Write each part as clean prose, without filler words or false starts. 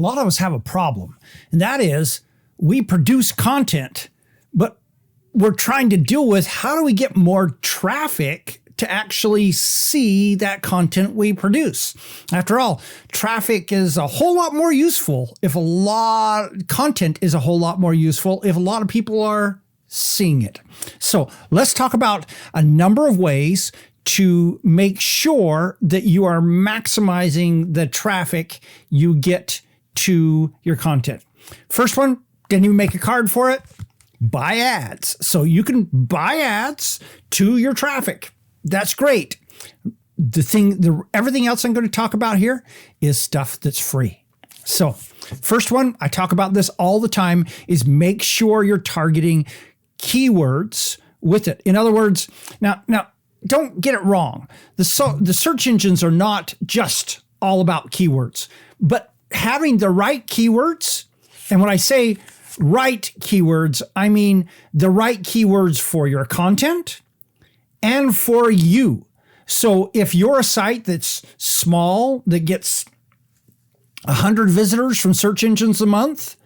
A lot of us have a problem, and that is we produce content, but we're trying to deal with how do we get more traffic to actually see that content we produce. After all, traffic is a whole lot more useful if content is a whole lot more useful if a lot of people are seeing it. So let's talk about a number of ways to make sure that you are maximizing the traffic you get to your content. First one, didn't even make a card for it. Buy ads. So you can buy ads to your traffic. That's great. Everything else I'm going to talk about here is stuff that's free. So first one, I talk about this all the time, is make sure you're targeting keywords with it. In other words, now don't get it wrong. The search engines are not just all about keywords, but having the right keywords, and when I say right keywords, I mean the right keywords for your content and for you. So if you're a site that's small, that gets 100 visitors from search engines a month,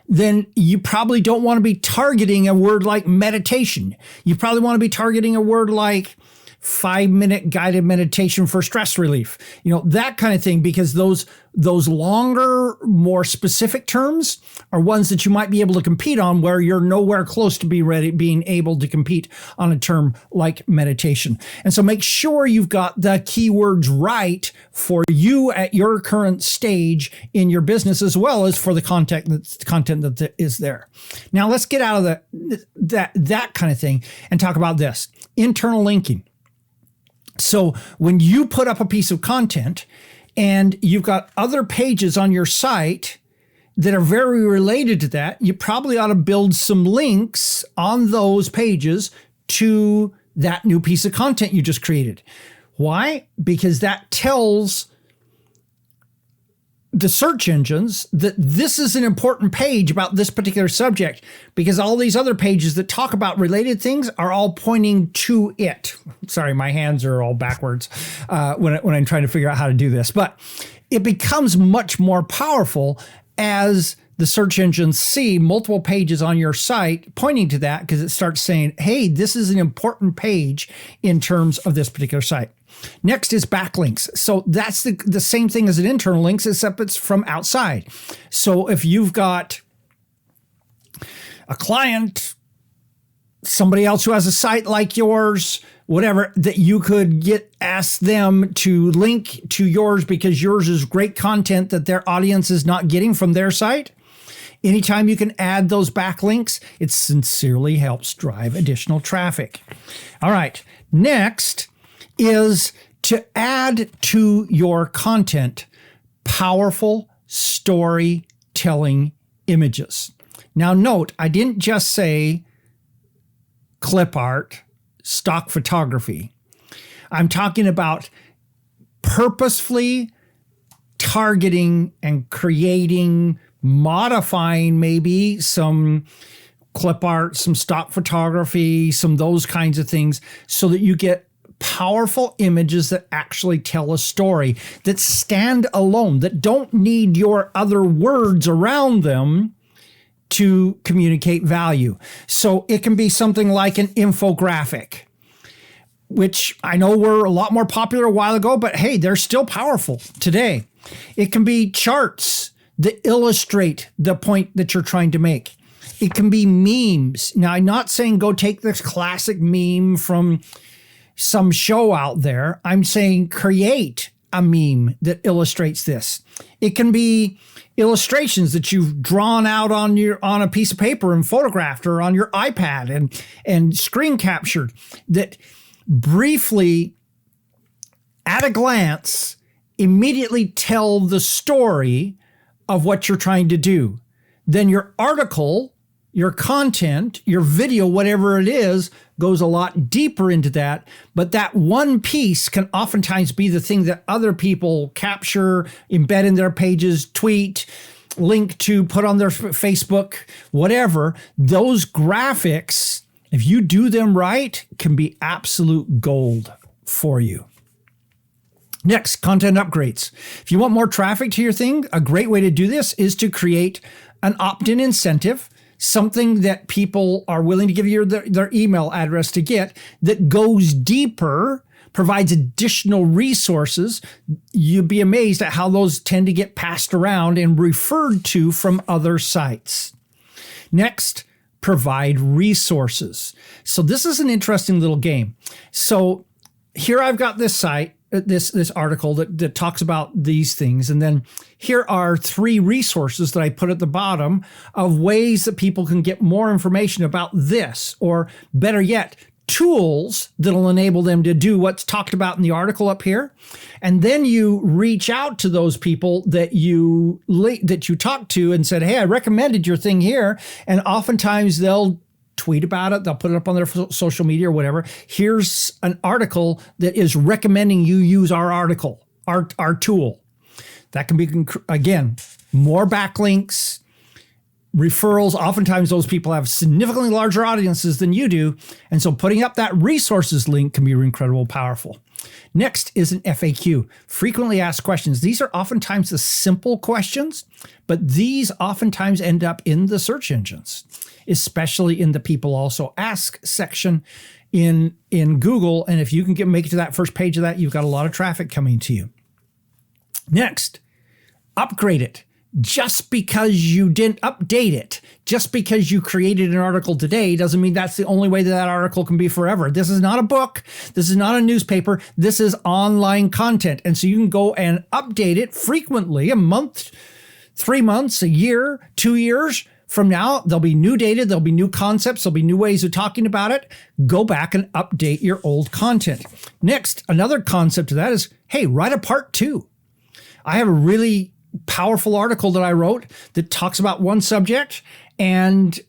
then you probably don't want to be targeting a word like meditation. You probably want to be targeting a word like 5-minute guided meditation for stress relief, that kind of thing, because those longer, more specific terms are ones that you might be able to compete on where you're nowhere close to being able to compete on a term like meditation. And so make sure you've got the keywords right for you at your current stage in your business, as well as for the content that is there. Now let's get out of that kind of thing and talk about this: internal linking. So when you put up a piece of content and you've got other pages on your site that are very related to that, you probably ought to build some links on those pages to that new piece of content you just created. Why? Because that tells the search engines that this is an important page about this particular subject, because all these other pages that talk about related things are all pointing to it. Sorry, my hands are all backwards when I'm trying to figure out how to do this, but it becomes much more powerful as the search engines see multiple pages on your site pointing to that, because it starts saying, hey, this is an important page in terms of this particular site. Next is backlinks. So that's the same thing as an internal links, except it's from outside. So if you've got a client, somebody else who has a site like yours, whatever, that you could ask them to link to yours because yours is great content that their audience is not getting from their site. Anytime you can add those backlinks, it sincerely helps drive additional traffic. All right. Next is to add to your content powerful storytelling images. Now note, I didn't just say clip art, stock photography. I'm talking about purposefully targeting and creating, modifying maybe some clip art, some stock photography, some those kinds of things, so that you get powerful images that actually tell a story, that stand alone, that don't need your other words around them to communicate value. So it can be something like an infographic, which I know were a lot more popular a while ago, but hey, they're still powerful today. It can be charts that illustrate the point that you're trying to make. It can be memes. Now, I'm not saying go take this classic meme from some show out there. I'm saying create a meme that illustrates this. It can be illustrations that you've drawn out on a piece of paper and photographed, or on your iPad and screen captured, that briefly, at a glance, immediately tell the story of what you're trying to do. Then your article, your content, your video, whatever it is, goes a lot deeper into that. But that one piece can oftentimes be the thing that other people capture, embed in their pages, tweet, link to, put on their Facebook, whatever. Those graphics, if you do them right, can be absolute gold for you. Next, content upgrades. If you want more traffic to your thing, a great way to do this is to create an opt-in incentive, something that people are willing to give you their email address to get, that goes deeper, provides additional resources. You'd be amazed at how those tend to get passed around and referred to from other sites. Next, provide resources. So this is an interesting little game. So here I've got this site, this article that talks about these things. And then here are 3 resources that I put at the bottom of ways that people can get more information about this, or better yet, tools that'll enable them to do what's talked about in the article up here. And then you reach out to those people that you talked to and said, hey, I recommended your thing here. And oftentimes they'll tweet about it. They'll put it up on their social media or whatever. Here's an article that is recommending you use our article, our tool. That can be, again, more backlinks, referrals. Oftentimes those people have significantly larger audiences than you do. And so putting up that resources link can be incredibly powerful. Next is an FAQ, frequently asked questions. These are oftentimes the simple questions, but these oftentimes end up in the search engines, especially in the people also ask section in Google. And if you can make it to that first page of that, you've got a lot of traffic coming to you. Next, upgrade it. Just because you didn't update it, just because you created an article today doesn't mean that's the only way that article can be forever. This is not a book. This is not a newspaper. This is online content. And so you can go and update it frequently, a month, 3 months, a year, 2 years from now. There'll be new data. There'll be new concepts. There'll be new ways of talking about it. Go back and update your old content. Next, another concept of that is, hey, write a part 2. I have a really powerful article that I wrote that talks about one subject, and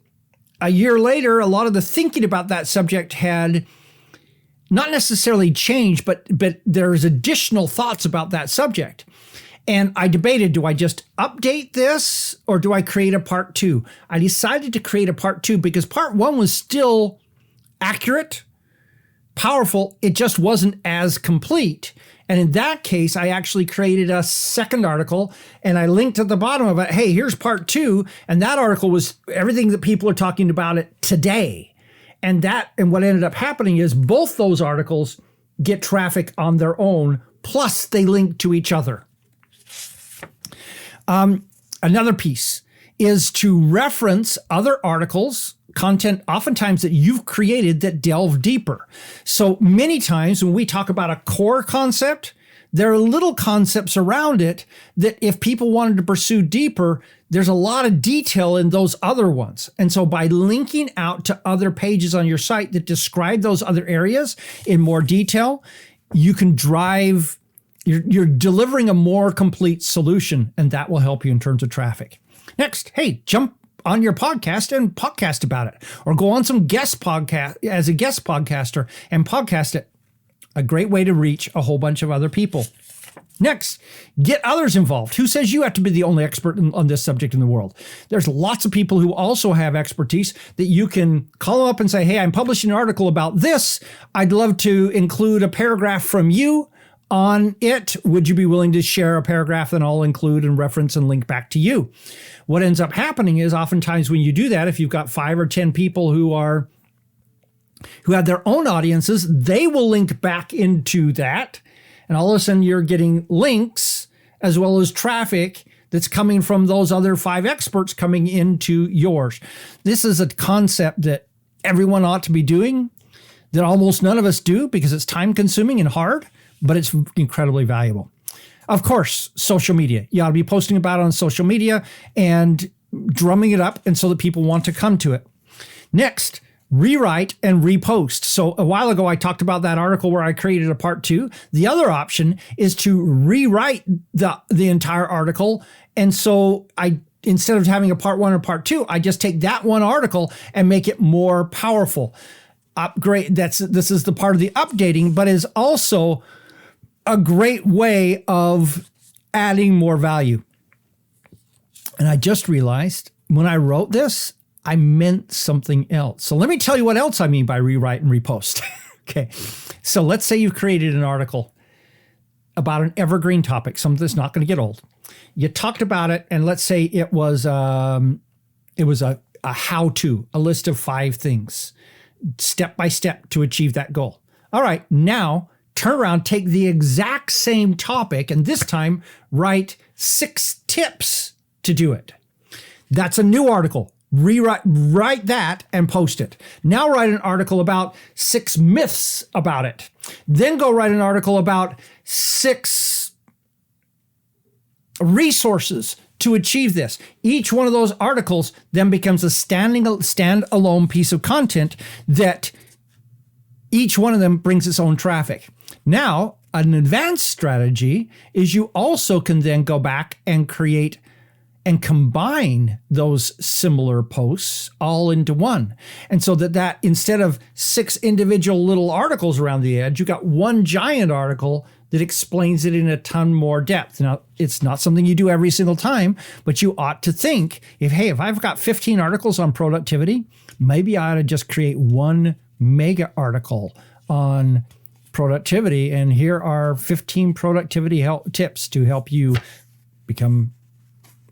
a year later, a lot of the thinking about that subject had not necessarily changed, but there's additional thoughts about that subject. And I debated, do I just update this or do I create a part 2? I decided to create a part 2 because part 1 was still accurate, powerful. It just wasn't as complete. And in that case, I actually created a second article and I linked at the bottom of it, hey, here's part 2. And that article was everything that people are talking about it today. And what ended up happening is both those articles get traffic on their own, plus they link to each other. Another piece is to reference other articles, content oftentimes that you've created that delve deeper. So many times when we talk about a core concept, there are little concepts around it that if people wanted to pursue deeper, there's a lot of detail in those other ones. And so by linking out to other pages on your site that describe those other areas in more detail, you can drive, you're delivering a more complete solution, and that will help you in terms of traffic. Next, hey, jump on your podcast and podcast about it, or go on some guest podcast as a guest podcaster and podcast it. A great way to reach a whole bunch of other people. Next, get others involved. Who says you have to be the only expert on this subject in the world? There's lots of people who also have expertise that you can call them up and say, hey, I'm publishing an article about this. I'd love to include a paragraph from you on it. Would you be willing to share a paragraph that I'll include and reference and link back to you? What ends up happening is oftentimes when you do that, if you've got 5 or 10 people who have their own audiences, they will link back into that. And all of a sudden you're getting links as well as traffic that's coming from those other 5 experts coming into yours. This is a concept that everyone ought to be doing, that almost none of us do because it's time consuming and hard, but it's incredibly valuable. Of course, social media. You ought to be posting about it on social media and drumming it up, and so that people want to come to it. Next, rewrite and repost. So a while ago, I talked about that article where I created a part 2. The other option is to rewrite the entire article. And so instead of having a part 1 or part 2, I just take that one article and make it more powerful. Upgrade. This is the part of the updating, but is also a great way of adding more value. And I just realized when I wrote this, I meant something else. So let me tell you what else I mean by rewrite and repost. Okay. So let's say you've created an article about an evergreen topic, something that's not going to get old. You talked about it, and let's say it was a how-to, a list of 5 things, step by step to achieve that goal. All right, now turn around, take the exact same topic, and this time write 6 tips to do it. That's a new article. Write that and post it. Now write an article about 6 myths about it. Then go write an article about 6 resources to achieve this. Each one of those articles then becomes a standalone piece of content that each one of them brings its own traffic. Now, an advanced strategy is you also can then go back and create and combine those similar posts all into one. And so that instead of 6 individual little articles around the edge, you got one giant article that explains it in a ton more depth. Now, it's not something you do every single time, but you ought to think, if I've got 15 articles on productivity, maybe I ought to just create one mega article on productivity. And here are 15 productivity tips to help you become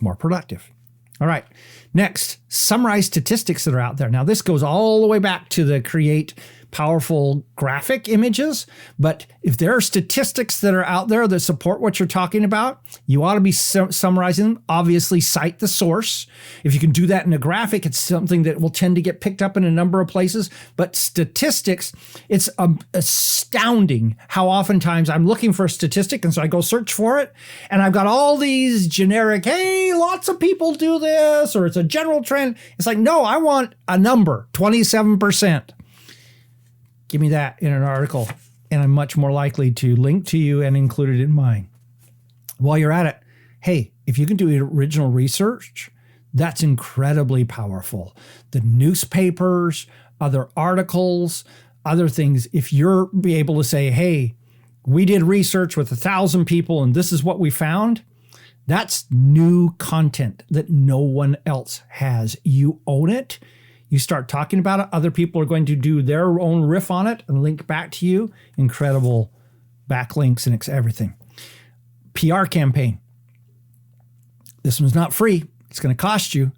more productive. All right. Next, summarize statistics that are out there. Now, this goes all the way back to the create powerful graphic images. But if there are statistics that are out there that support what you're talking about, you ought to be summarizing them. Obviously, cite the source. If you can do that in a graphic, it's something that will tend to get picked up in a number of places. But statistics, it's astounding how oftentimes I'm looking for a statistic, and so I go search for it, and I've got all these generic, hey, lots of people do this, or it's a general trend. It's like, no, I want a number, 27%. Give me that in an article, and I'm much more likely to link to you and include it in mine. While you're at it, hey, if you can do original research, that's incredibly powerful. The newspapers, other articles, other things, if you're be able to say, hey, we did research with 1,000 people and this is what we found, that's new content that no one else has. You own it. You start talking about it, other people are going to do their own riff on it and link back to you. Incredible backlinks and everything. PR campaign. This one's not free. It's going to cost you,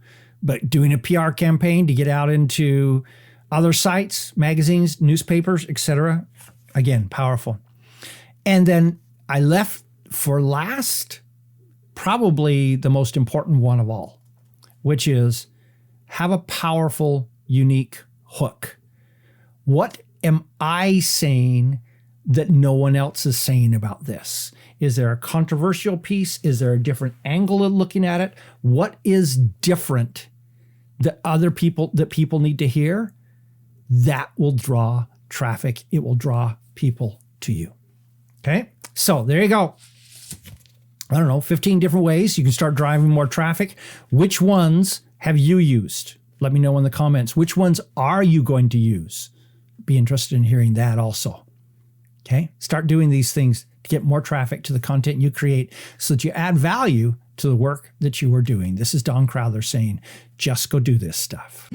but doing a PR campaign to get out into other sites, magazines, newspapers, etc. Again, powerful. And then I left for last, probably the most important one of all, which is have a powerful, unique hook. What am I saying that no one else is saying about this? Is there a controversial piece? Is there a different angle of looking at it? What is different that people need to hear? That will draw traffic. It will draw people to you. Okay? So there you go. I don't know, 15 different ways you can start driving more traffic. Which ones have you used? Let me know in the comments. Which ones are you going to use? Be interested in hearing that also. Okay? Start doing these things to get more traffic to the content you create so that you add value to the work that you are doing. This is Don Crowther saying, just go do this stuff.